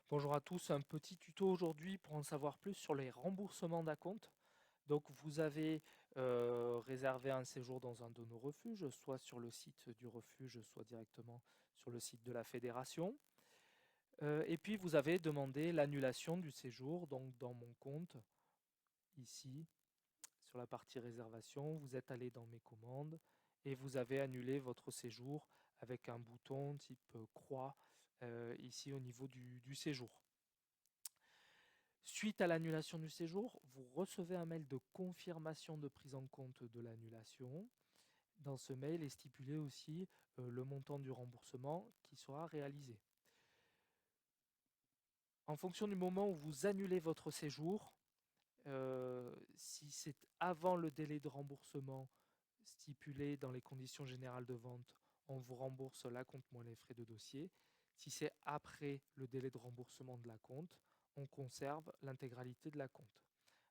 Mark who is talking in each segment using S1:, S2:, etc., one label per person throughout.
S1: Bonjour à tous, un petit tuto aujourd'hui pour en savoir plus sur les remboursements d'acompte. Donc vous avez réservé un séjour dans un de nos refuges, soit sur le site du refuge, soit directement sur le site de la fédération. Et puis vous avez demandé l'annulation du séjour, donc dans mon compte, ici, sur la partie réservation, vous êtes allé dans mes commandes et vous avez annulé votre séjour avec un bouton type croix ici au niveau du séjour. Suite à l'annulation du séjour, vous recevez un mail de confirmation de prise en compte de l'annulation. Dans ce mail est stipulé aussi le montant du remboursement qui sera réalisé. En fonction du moment où vous annulez votre séjour, si c'est avant le délai de remboursement stipulé dans les conditions générales de vente, on vous rembourse l'acompte moins les frais de dossier. Si c'est après le délai de remboursement de l'acompte, on conserve l'intégralité de l'acompte.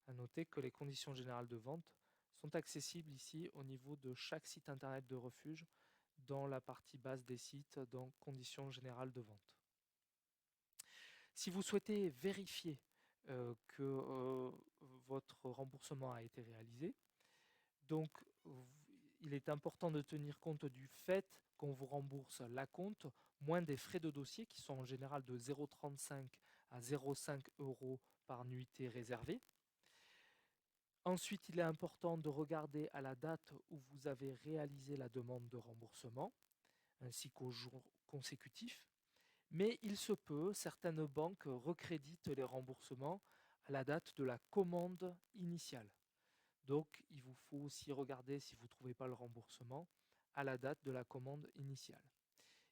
S1: À noter que les conditions générales de vente sont accessibles ici au niveau de chaque site internet de refuge dans la partie basse des sites dans conditions générales de vente. Si vous souhaitez vérifier que votre remboursement a été réalisé, donc il est important de tenir compte du fait qu'on vous rembourse l'acompte moins des frais de dossier qui sont en général de 0,35 à 0,5 euros par nuitée réservée. Ensuite, il est important de regarder à la date où vous avez réalisé la demande de remboursement, ainsi qu'au jour consécutif. Mais il se peut, certaines banques recréditent les remboursements à la date de la commande initiale. Donc, il vous faut aussi regarder si vous ne trouvez pas le remboursement à la date de la commande initiale.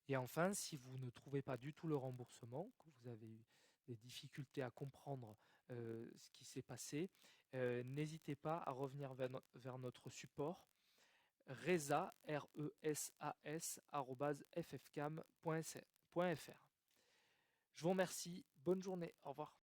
S1: Et enfin, si vous ne trouvez pas du tout le remboursement, que vous avez eu des difficultés à comprendre ce qui s'est passé, n'hésitez pas à revenir vers notre support resas, @ffcam.fr. Je vous remercie, bonne journée, au revoir.